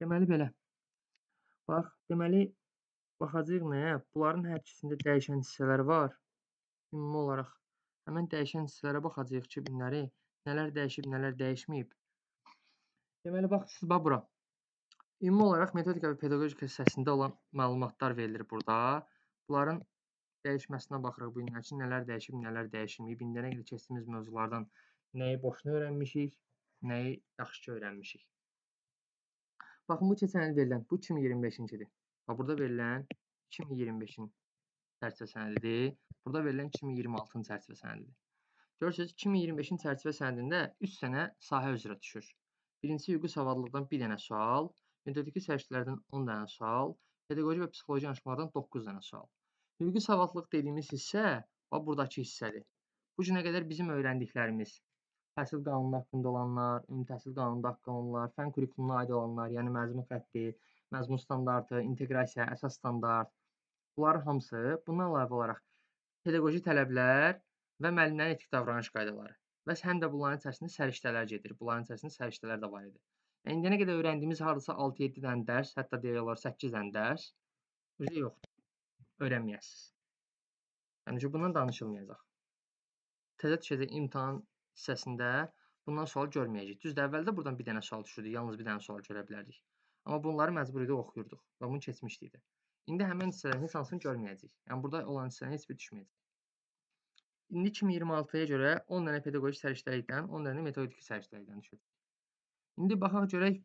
Deməli belə. Bax, deməli baxacağıq nəyə? Bunların hər ikisində dəyişən hissələr var. Ümumi olaraq həmin dəyişən hissələrə baxacağıq ki, bunları nələr dəyişib, nələr dəyişməyib. Deməli baxırsınız bax bura. Ümumi olaraq metodika və pedaqogika hissəsində olan məlumatlar verilir burada. Bunların dəyişməsinə baxırıq bu günlər ki, nələr dəyişib, nələr dəyişməyib. İndiyənə qədər keçdiyimiz mövzulardan nəyi boşuna öyrənmişik, nəyi yaxşı ki öyrənmişik. Baxın, bu keçən il verilən, bu 2025-cidir. Bax, burada verilən 2025-in çərçivə sənədidir. Burada verilən 2026-cı çərçivə sənədidir. Görürsünüz, 2025-in çərçivə sənədində 3 dənə sahə üzrə düşür. Birincisi, hüquqi savadlılıqdan 1 dənə sual, metodiki səriştələrdən 10 dənə sual, pedaqoji və psixoloji danışmalardan 9 dənə sual. Hüquqi savadlılıq dediyimiz hissə, bax, buradakı hissədir. Bu günə qədər bizim öyrəndiklərimiz, təhsil qanunu haqqında olanlar, ümumi təhsil qanununda haqqında olanlar, fənn kurikulumuna aid olanlar, yəni məzmun xətti, məzmun standartı, inteqrasiya, əsas standart, bunların hamısı, bundan əlavə olaraq pedaqoji tələblər və müəllimlərin etik davranış qaydaları. Və həm də bunların içərisində səriştələr gedir. Bunların içərisində səriştələr də var idi. İndiyənə qədər öyrəndiyimiz hardasa 6-7 dənə dərs, hətta deyə olar 8 dənə dərs yoxdur. Öyrənməyəsiniz. Yəni ki, bundan danışılmayacaq. Təzə düşəcək imtahan hissəsində bundan sual görməyəcəyik. Düzdür, əvvəldə buradan bir dənə sual düşürdü, yalnız bir dənə sual görə bilərdik. Amma bunları məcbur idi oxuyurduq və bunu keçmişdik də. İndi həmin hissələrin heç hansını görməyəcəyik. Yəni burada olan hissələrin heç biri düşməyəcək. İndi 2026-ya görə 10 dənə pedaqoji səriştəlikdən, 10 dənə metodiki səriştəlikdən düşəcək. İndi baxaq görək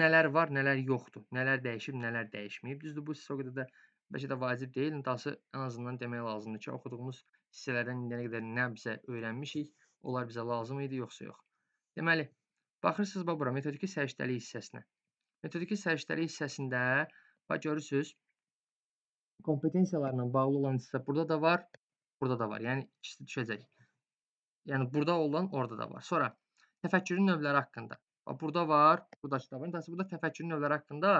nələr var, nələr yoxdur, nələr dəyişib, nələr dəyişməyib. Düzdür, bu hissə o qədər də bəlkə də vacib deyil. Dahası ən azından demək lazımdır ki, oxuduğumuz hissələrdən indiyənə qədər nə bizə öyrənmişik, onlar bizə lazım idi, yoxsa yox. Deməli, baxırsınız bax bura metodiki səriştəlik hissəsinə. Metodiki səriştəlik hissəsində bax görürsüz, kompetensiyalarla bağlı olan hissə burada da var, burada da var. Yəni ikisi düşəcək. Yəni burada olan orada da var. Sonra təfəkkürün növləri haqqında. Bax burada var, buradakı da var. Burada təfəkkürün növləri haqqında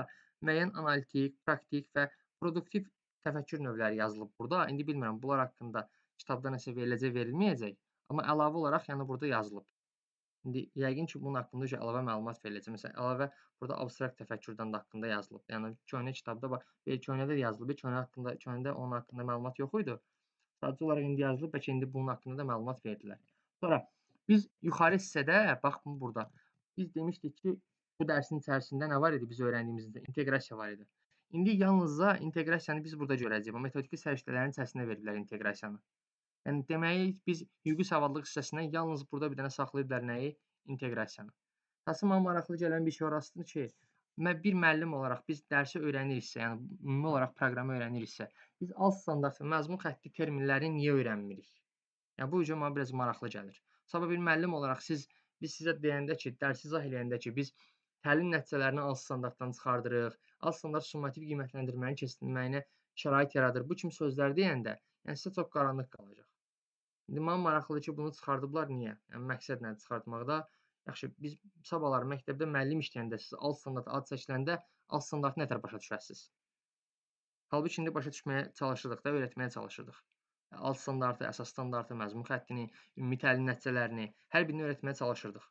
müəyyən analitik, praktik və produktiv təfəkkür növləri yazılıb burada. İndi bilmirəm bunlar haqqında kitabda nəsə veriləcək, verilməyəcək. Amma əlavə olaraq yəni burada yazılıb. İndi yəqin ki, bunun haqqında əlavə məlumat veriləcək. Məsələn, əlavə burada abstrakt təfəkkürdən də haqqında yazılıb. Yəni köhnə kitabda bax, köhnədə də yazılıb, köhnədə onun haqqında məlumat yox idi. Sadəcə olaraq indi yazılıb, bəlkə indi bunun haqqında da məlumat verdilər. Sonra biz yuxarı hissədə, bax burada, biz demişdik ki, bu dərsin içərisində nə var idi biz öyrəndiyimizdə? İnteqrasiya var idi. İndi yalnızca inteqrasiyanı biz burada görəcəyik. Bu metodiki səriştələrin içərisində verirlər inteqrasiyanı. Yəni demək, biz hüquqi savadlılıq hissəsindən yalnız burada bir dənə saxlayıblar nəyi? İnteqrasiyanı. Təsəmmə maraqlı gələn bir şey orasıdır ki, bir müəllim olaraq biz dərsi öyrəniriksə, yəni ümumi olaraq proqramı öyrəniriksə, biz alt standart və məzmun xətti terminləri niyə öyrənmirik? Yəni bu mənə biraz maraqlı gəlir. Sabah bir müəllim olaraq biz sizə deyəndə ki, dərsi izah eləyəndə ki, biz təlim nəticələrini alt standartdan çıxardırıq, alt standart summativ qiymətləndirmənin keçirilməyinə şərait yaradır. Bu kimi sözlər deyəndə, yəni sizə çox qaranlıq qalacaq. İndi mənə maraqlıdır ki, bunu çıxardıblar niyə? Yəni məqsəd nədir çıxartmaqda? Yaxşı, biz sabahlar məktəbdə müəllim işləyəndə siz alt standart ad çəkiləndə alt standartı nətər başa düşəsiniz? Halbuki indi başa düşməyə çalışırdıq da, öyrətməyə çalışırdıq. Alt standartı, əsas standartı, məzmun xəttini, ümumi təlim nəticələrini, hər birini öyrətməyə çalışırdıq.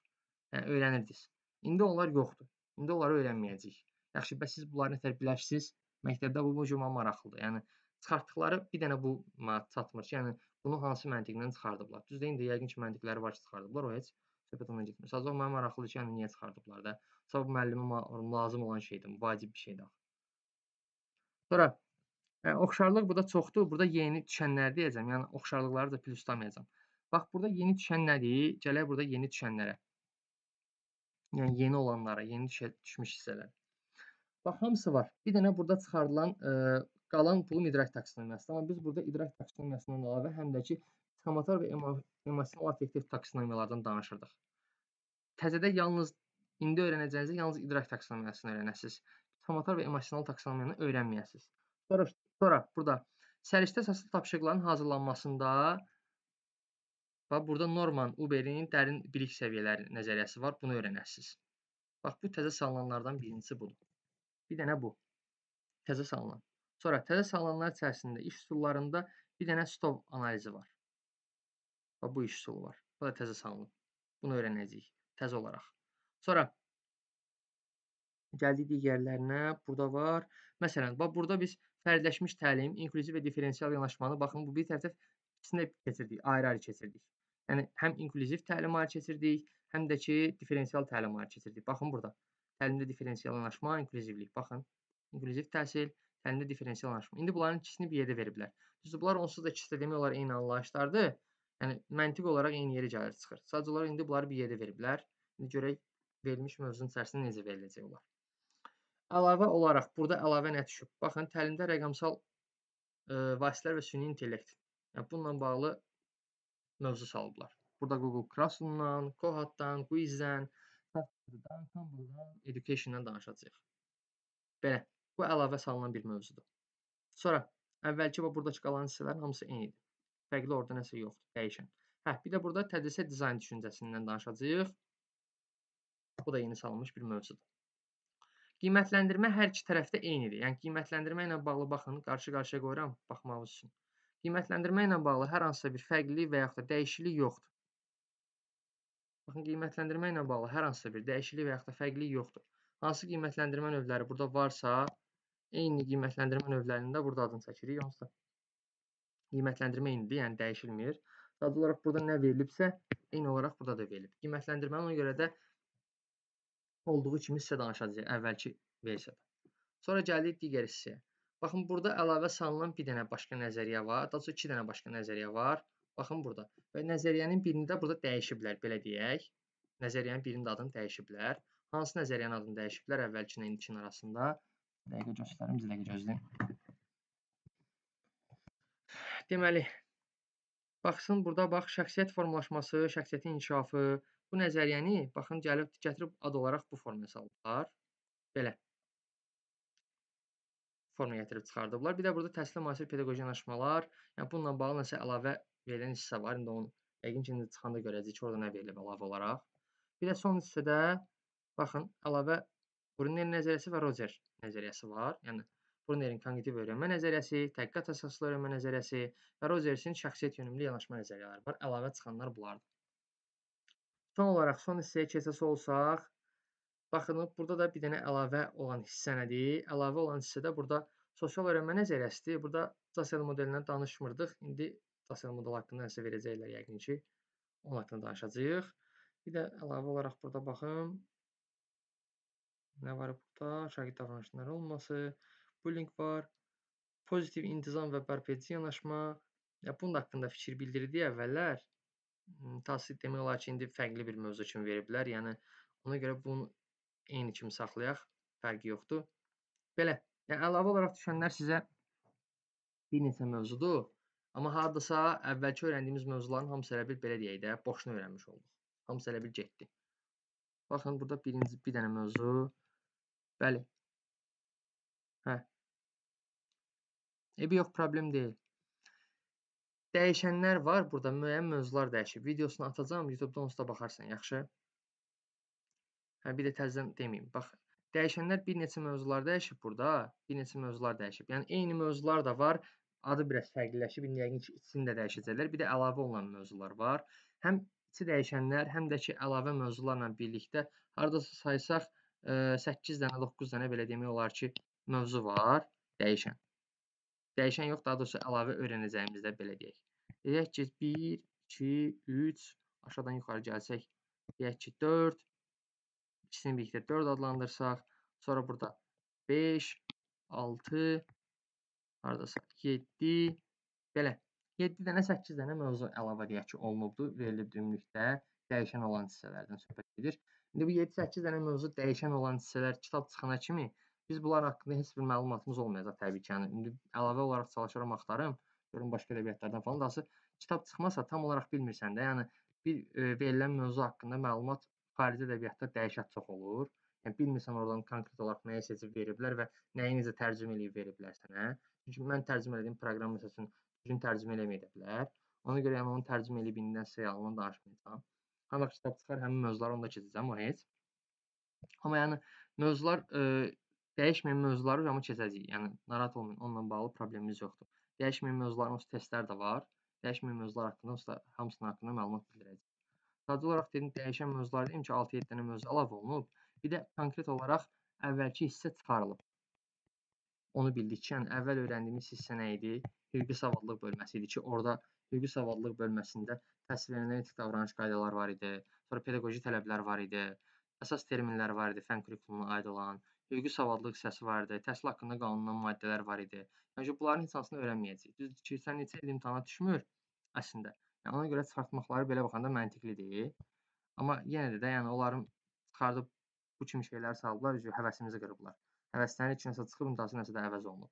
Yəni öyrənirdiniz. İndi onlar yoxdur. İndi onları öyrənməyəcəyik. Yaxşı, bəs siz bunları nətər bilərsiniz? Məktəbdə bu cür mənə maraqlıdır. Yəni çıxartdıqları bir dənə bu mənə çatmır ki, yəni bunu hansı məntiqdən çıxardıblar? Düzdür, indi yəqin ki, məntiqləri var ki, çıxardıblar, o heç söhbət ondan getmir. Sadəcə mənə maraqlıdır ki, yəni niyə çıxardıblar da? Sabah müəllimə lazım olan şeydir, vacib bir şeydir. Sonra oxşarlıq burada çoxdur. Burada yeni düşənlər deyəcəm. Yəni oxşarlıqları da plusdamayacam. Bax, burada yeni düşən nədir? Gələk burada yeni düşənlərə. Yəni yeni olanlara, yeni düşmüş hissələr. Bax, hamısı var. Bir dənə burada çıxarılan qalan pulun idrak taksonomiyası. Amma biz burada idrak taksonomiyasından əlavə həm də ki, psixomotor və emosional affektiv taksonomiyalardan danışırdıq. Təzədə yalnız indi öyrənəcəyinizdə yalnız idrak taksonomiyasını öyrənəsiniz. Psixomotor və emosional taksonomiyanı öyrənməyəsiniz. Sonra burada səriştə əsaslı tapşırıqların hazırlanmasında bax, burada Norman Uber'in dərin bilik səviyyələri nəzəriyyəsi var. Bunu öyrənəsiniz. Bax, bu təzə salınanlardan birincisi budur. Bir dənə bu. Təzə salınan. Sonra təzə salınanlar içərisində iş üsullarında bir dənə stov analizi var. Bax, bu iş üsulu var. Bu da təzə salınıb. Bunu öyrənəcəyik təzə olaraq. Sonra Gəldik digərlərinə. Burada var. Məsələn, bax burada biz fərdləşmiş təlim, inklüziv və differensial yanaşmanı baxın bu bir tərəfdə ikisini də keçirdik, ayrı-ayrı keçirdik. Yəni həm inklüziv təlim ayrı keçirdik, həm də ki differensial təlim ayrı keçirdik. Baxın burada. Təlimdə differensial yanaşma, inklüzivlik. Baxın. İnklüziv təhsil, təlimdə differensial yanaşma. İndi bunların ikisini bir yerdə veriblər. Düzdür, bunlar onsuz da ikisi də demək olar eyni anlayışlardır. Yəni məntiq olaraq eyni yerə gəlir çıxır. Sadəcə olaraq indi bunları bir yerdə veriblər. İndi görək verilmiş mövzunun içərisində necə veriləcək onlar. Əlavə olaraq burada əlavə nə düşüb? Baxın, təlimdə rəqəmsal vasitələr və süni intellekt. Yəni bununla bağlı mövzu salıblar. Burada Google Classroom-dan, Kohatdan, Quizdən, Safdie-dan, Cambly-dan, Education-dan danışacağıq. Belə, bu əlavə salınan bir mövzudur. Sonra əvvəlki və buradakı qalan hissələrin hamısı eynidir. Fərqli orada nəsə yoxdur, dəyişən. Bir də burada tədrisə dizayn düşüncəsindən danışacağıq. Bu da yeni salınmış bir mövzudur. Qiymətləndirmə hər iki tərəfdə eynidir. Yəni qiymətləndirmə ilə bağlı baxın, qarşı-qarşıya qoyuram baxmağınız üçün. Qiymətləndirmə ilə bağlı hər hansısa bir fərqlilik və yaxud da dəyişiklik yoxdur. Baxın, qiymətləndirmə ilə bağlı hər hansısa bir dəyişiklik və yaxud da fərqlilik yoxdur. Hansı qiymətləndirmə növləri burada varsa, eyni qiymətləndirmə növlərinin də burada adını çəkirik. Onsuz da qiymətləndirmə eynidir, yəni dəyişilmir. Sadəcə olaraq burada nə verilibsə, eyni olaraq burada da verilib. Qiymətləndirməni ona görə də olduğu kimi sizə danışacağıq əvvəlki versiyada. Sonra gəldik digər hissəyə. Baxın, burada əlavə salınan bir dənə başqa nəzəriyyə var. Daha sonra 2 dənə başqa nəzəriyyə var. Baxın burada. Və nəzəriyyənin birini də burada dəyişiblər, belə deyək. Nəzəriyyənin birinin də adını dəyişiblər. Hansı nəzəriyyənin adını dəyişiblər əvvəlki ilə indikinin arasında? Bir dəqiqə göstərim, bir dəqiqə gözləyin. Deməli, baxsın burada bax şəxsiyyət formalaşması, şəxsiyyətin inkişafı. Bu nəzəriyyəni baxın gətirib ad olaraq bu formaya salıblar. Belə. Forma gətirib çıxardıblar. Bir də burada təhsilə müasir pedaqoji yanaşmalar. Yəni bununla bağlı nəsə əlavə verilən hissə var. İndi onu yəqin ki, indi çıxanda görəcəyik ki, orada nə verilib əlavə olaraq. Bir də son hissədə baxın, əlavə Brunner nəzəriyyəsi və Roger nəzəriyyəsi var. Yəni Brunnerin kognitiv öyrənmə nəzəriyyəsi, təhqiqat əsaslı öyrənmə nəzəriyyəsi və Rogersin şəxsiyyət yönümlü yanaşma nəzəriyyələri var. Əlavə çıxanlar bunlardır. Son olaraq son hissəyə keçəsi olsaq, baxın, burada da bir dənə əlavə olan hissə nədir? Əlavə olan hissədə burada sosial öyrənmə nəzəriyyəsidir. Burada sosial modelindən danışmırdıq. İndi sosial model haqqında nəsə verəcəklər yəqin ki. Onun haqqında danışacağıq. Bir də əlavə olaraq burada baxın. Nə var burada? Şagird davranışları olması, bullying var, pozitiv intizam və bərpedici yanaşma. Bunun haqqında fikir bildirdik əvvəllər. Təhsil demək olar ki, indi fərqli bir mövzu kimi veriblər. Yəni ona görə bunu eyni kimi saxlayaq, fərqi yoxdur. Belə, yəni əlavə olaraq düşənlər sizə bir neçə mövzudur. Amma hardasa əvvəlki öyrəndiyimiz mövzuların hamısı elə bil belə deyək də, boşuna öyrənmiş olduq. Hamısı elə bil getdi. Baxın, burada bir dənə mövzu. Bəli. Yox, problem deyil. Dəyişənlər var, burada müəyyən mövzular dəyişib. Videosunu atacağam, YouTube-da onsuz da baxarsan, yaxşı? Bir də təzədən deməyim. Bax, dəyişənlər bir neçə mövzular dəyişib burada, bir neçə mövzular dəyişib. Yəni eyni mövzular da var, adı biraz fərqliləşib. İndi yəqin ki, ikisini də dəyişəcəklər. Bir də əlavə olunan mövzular var. Həm içi dəyişənlər, həm də ki, əlavə mövzularla birlikdə hardasa saysaq 8 dənə, 9 dənə belə demək olar ki, mövzu var, dəyişən. Dəyişən yox, daha doğrusu əlavə öyrənəcəyimizdə belə deyək. Deyək ki, 1, 2, 3, aşağıdan yuxarı gəlsək, deyək ki, 4, ikisini birlikdə 4 adlandırsaq, sonra burada 5, 6, haradasa 7, belə. 7 dənə, 8 dənə mövzu əlavə deyək ki, olunubdur, verilib ümumilikdə dəyişən olan hissələrdən söhbət edir. İndi bu 7-8 dənə mövzu dəyişən olan hissələr kitab çıxana kimi biz bunlar haqqında heç bir məlumatımız olmayacaq təbii ki. Yəni indi əlavə olaraq çalışaram axtarım, görüm başqa ədəbiyyatlardan falan. Dahası kitab çıxmasa tam olaraq bilmirsən də. Yəni bir verilən mövzu haqqında məlumat xarici ədəbiyyatda dəhşət çox olur. Yəni bilmirsən oradan konkret olaraq nəyi seçib veriblər və nəyi necə tərcümə edib veriblər sənə. Çünki mən tərcümə etdiyim proqram məsələn düzgün tərcümə eləməyə də bilər. Ona görə yəni onu tərcümə edib indidən sizə yalandan danışmayacağam. Hansı kitab çıxar, həmin mövzuları onda keçəcəm, o heç. Amma yəni mövzular dəyişməyən mövzuları amma keçəcəyik. Yəni narahat olmayın, onunla bağlı problemimiz yoxdur. Dəyişməyən mövzuların testlər də var. Dəyişməyən mövzular haqqında hamısının haqqında məlumat bildirəcəm. Sadəcə olaraq dedim, dəyişən mövzular deyim ki, 6-7 dənə mövzu əlavə olunub. Bir də konkret olaraq əvvəlki hissə çıxarılıb. Onu bildik ki, yəni əvvəl öyrəndiyimiz hissə nə idi? Hüquqi savadlılıq bölməsi idi ki, orada hüquqi savadlılıq bölməsində təsvirlənən etik davranış qaydaları var idi. Sonra pedaqoji tələblər var idi. Əsas terminlər var idi, fənn kurikulumuna aid olan. Hüquqi savadlılıq hissəsi var idi. Təhsil haqqında qanunan maddələr var idi. Yəni bunların heç hansını öyrənməyəcəyik. Düzdür ki, sən neçə il imtahana düşmür əslində. Yəni ona görə çıxartmaqları belə baxanda məntiqli deyil. Amma yenə də yəni onların çıxardıb bu kimi şeyləri salıblar, həvəsimizi qırıblar. Həvəslərin içinə nəsə çıxıb, imtahası nəsə də əvəz olunub.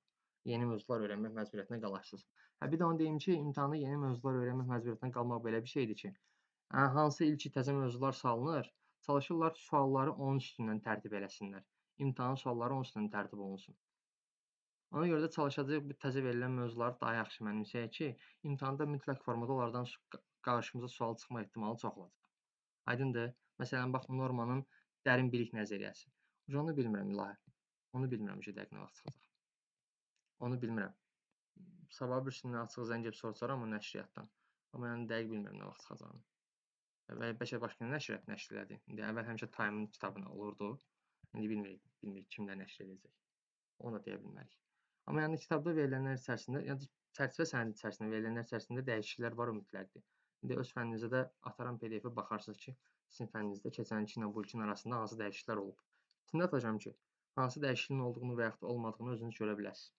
Yeni mövzular öyrənmək məcburiyyətinə qalırsınız. Bir də onu deyim ki, imtahanda yeni mövzular öyrənmək məcburiyyətinə qalmaq belə bir şeydir ki, hansı il ki təzə mövzular salınır, çalışırlar sualları onun üstündən tərtib eləsinlər. İmtahan sualları onun üstündən tərtib olunsun. Ona görə də çalışacağıq bu təzə verilən mövzuları daha yaxşı mənimsəyək ki, imtahanda mütləq formada onlardan qarşımıza sual çıxma ehtimalı çox olacaq. Aydındır? Məsələn, bax normanın dərin bilik nəzəriyyəsi. Onu bilmirəm ilahi. Onu bilmirəm ki, dəqiq nə vaxt çıxacaq. Onu bilmirəm. Sabah birisindən açıq zəng edib soruşaram o nəşriyyatdan. Amma yəni dəqiq bilmirəm nə vaxt çıxacağını. Və bəlkə başqa nəşriyyat nəşr elədi. İndi əvvəl həmişə Time-ın kitabına olurdu. İndi bilmirik kimlər nəşr edəcək. Onu da deyə bilmərik. Amma yəni kitabda verilənlər içərisində, yəni çərçivə sənədi içərisində verilənlər içərisində dəyişikliklər var, o mütləqdir. İndi öz fənninizə də ataram PDF-ə baxarsınız ki, sizin fənninizdə keçənki ilə bu ilkin arasında hansı dəyişikliklər olub. İçində atacağam ki, hansı dəyişikliyin olduğunu və yaxud da olmadığını özünüz görə biləsiniz.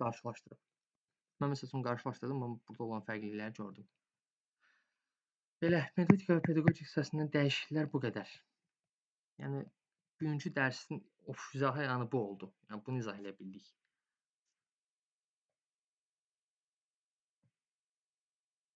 Qarşılaşdırıb. Mən məsəl üçün qarşılaşdırdım, amma burada olan fərqlilikləri gördüm. Belə, metodika və pedaqogik hissəsində dəyişikliklər bu qədər. Yəni bugünkü dərsin izahı yəni bu oldu. Yəni bunu izah edə bildik.